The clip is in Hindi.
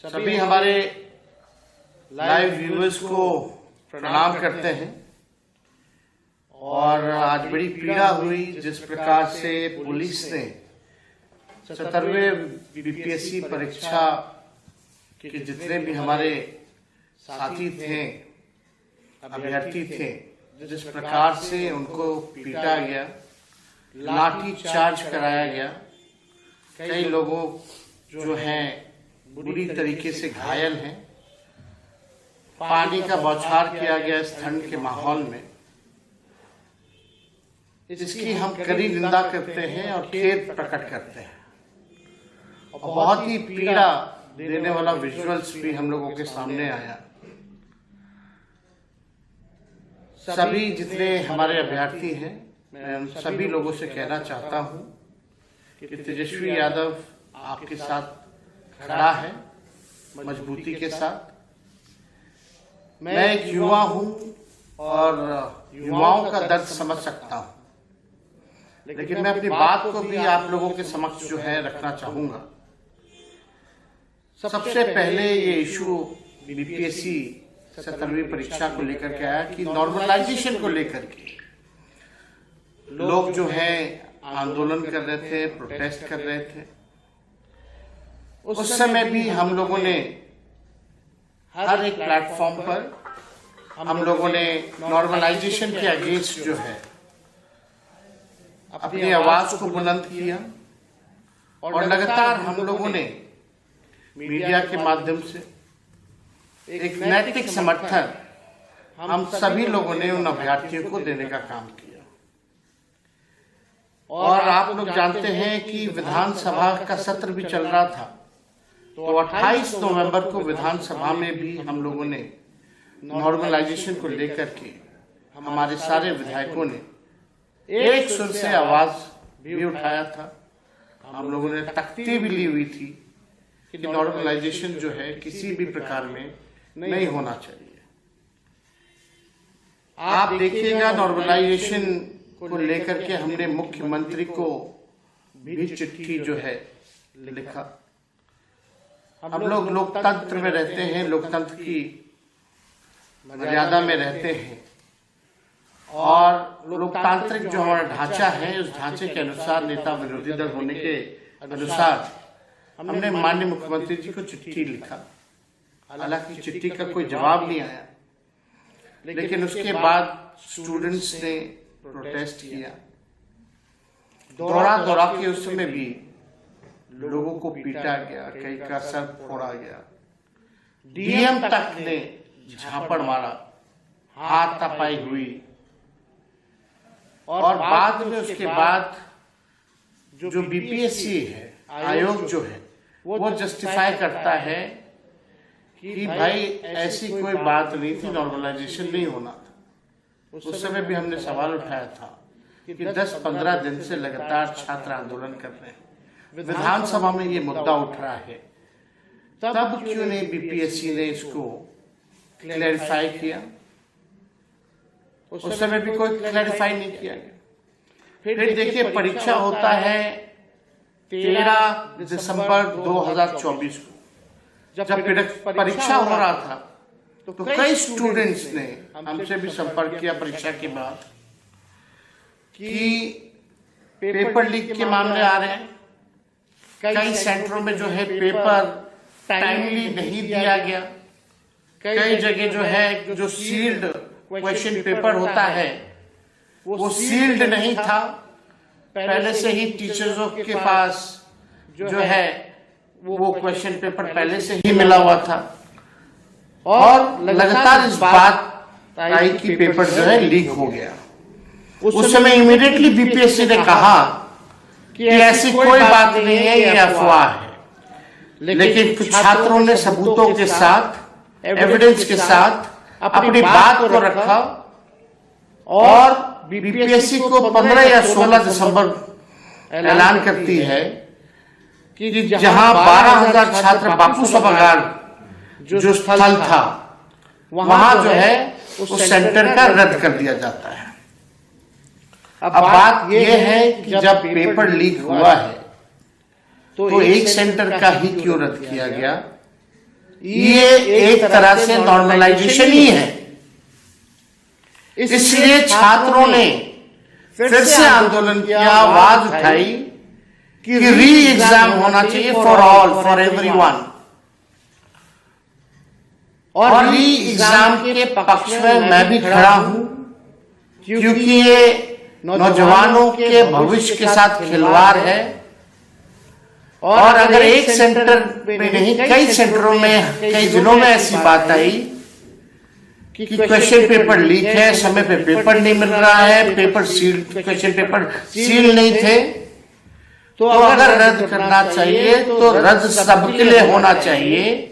सभी हमारे लाइव व्यूअर्स को प्रणाम करते हैं। और आज बड़ी पीड़ा हुई जिस प्रकार से पुलिस ने 77वें बीपीएससी परीक्षा के जितने भी हमारे साथी थे, अभ्यर्थी थे, जिस प्रकार से उनको पीटा गया, लाठी चार्ज कराया गया, कई लोगों जो हैं बुरी तरीके से घायल हैं, पानी का बौछार किया गया इस ठंड के माहौल में, इसकी हम कड़ी निंदा करते हैं और खेद प्रकट करते हैं। और बहुत ही पीड़ा देने वाला विजुअल्स भी हम लोगों के सामने आया। सभी जितने हमारे अभ्यर्थी हैं, मैं उन सभी लोगों से कहना चाहता हूं कि तेजस्वी यादव आपके साथ खड़ा है मजबूती के साथ। मैं एक युवा हूं और युवाओं का दर्द समझ सकता हूं, लेकिन मैं अपनी बात को भी आप लोगों के समक्ष जो है रखना चाहूंगा। सबसे पहले ये इशू बीपीएससी 77वीं परीक्षा को लेकर के आया कि नॉर्मलाइजेशन को लेकर के लोग जो है आंदोलन कर रहे थे, प्रोटेस्ट कर रहे थे। उस समय भी हम लोगों ने हर एक प्लेटफॉर्म पर हम लोगों ने नॉर्मलाइजेशन के अगेंस्ट जो है अपनी आवाज को बुलंद किया। और लगातार हम लोगों ने मीडिया के माध्यम से एक नैतिक समर्थन हम सभी लोगों ने उन अभ्यर्थियों को देने का काम किया। और आप लोग जानते हैं कि विधानसभा का सत्र भी चल रहा था, तो 28 नवंबर को विधानसभा में भी हम लोगों ने नॉर्मलाइजेशन को लेकर के हमारे सारे विधायकों ने एक सुर से आवाज भी उठाया था। हम लोगों ने तख्ती भी ली हुई थी कि नॉर्मलाइजेशन जो है किसी भी प्रकार में नहीं होना चाहिए। आप देखिएगा नॉर्मलाइजेशन को लेकर के हमने मुख्यमंत्री को भी चिट्ठी जो है लिखा। हम लोग लोकतंत्र में रहते हैं, लोकतंत्र की मर्यादा में रहते हैं और लोकतांत्रिक जो हमारा ढांचा है उस ढांचे के अनुसार नेता विरोधी दल होने के अनुसार हमने माननीय मुख्यमंत्री जी को चिट्ठी लिखा। हालांकि चिट्ठी का कोई जवाब नहीं आया, लेकिन उसके बाद स्टूडेंट्स ने प्रोटेस्ट किया। दौड़ा दौड़ा के उस समय भी लोगों को पीटा गया, कई का सर फोड़ा गया, डीएम तक ने झापड़ मारा, हाथापाई हुई। और बाद में उसके बाद जो बीपीएससी है आयोग जो है वो जस्टिफाई करता है कि भाई ऐसी कोई बात नहीं थी, नॉर्मलाइजेशन नहीं होना था। उस समय भी हमने सवाल उठाया था कि 10-15 दिन से लगातार छात्र आंदोलन कर रहे हैं, विधानसभा में ये मुद्दा उठ रहा है, तब क्यों नहीं बीपीएससी ने इसको क्लैरिफाई किया? उस समय भी कोई क्लैरिफाई नहीं किया गया। फिर देखिए परीक्षा होता है 13 दिसंबर 2024 को। जब परीक्षा हो रहा था तो कई स्टूडेंट्स ने हमसे भी संपर्क किया परीक्षा के बाद कि पेपर लीक के मामले आ रहे हैं, कई सेंटरों में जो है पेपर टाइमली नहीं दिया गया, कई जगह जो है जो सील्ड क्वेश्चन पेपर होता है वो सील्ड नहीं था, पहले से ही टीचर्सों के पास जो है वो क्वेश्चन पेपर पहले से ही मिला हुआ था। और लगातार इस बात आई कि पेपर जो है लीक हो गया। उस समय इमीडिएटली बीपीएससी ने कहा कि ऐसी कोई बात नहीं है, ये अफवाह है। लेकिन कुछ छात्रों ने सबूतों के साथ, एविडेंस के साथ अपनी बात को रखा और बीपीएससी को 15 या 16 दिसंबर ऐलान करती है कि जहां 12,000 छात्र बापू सभागार जो स्थल था वहां जो है उस सेंटर का रद्द कर दिया जाता है। अब बात यह है कि जब पेपर लीक हुआ है तो एक सेंटर का ही क्यों रद्द किया गया ये एक तरह से नॉर्मलाइजेशन ही है। इसलिए छात्रों ने फिर से आंदोलन किया, आवाज उठाई कि री एग्जाम होना चाहिए फॉर ऑल, फॉर एवरीवन। और री एग्जाम के पक्ष में मैं भी खड़ा हूं, क्योंकि ये नौजवानों के भविष्य के साथ खिलवाड़ है। और अगर एक सेंटर में नहीं, कई सेंटरों में, कई जिलों में ऐसी बात आई कि क्वेश्चन पेपर लीक है, समय पे पेपर नहीं मिल रहा है, paper seal, question paper seal नहीं थे, तो अगर रद्द करना चाहिए तो रद्द सबके लिए होना चाहिए।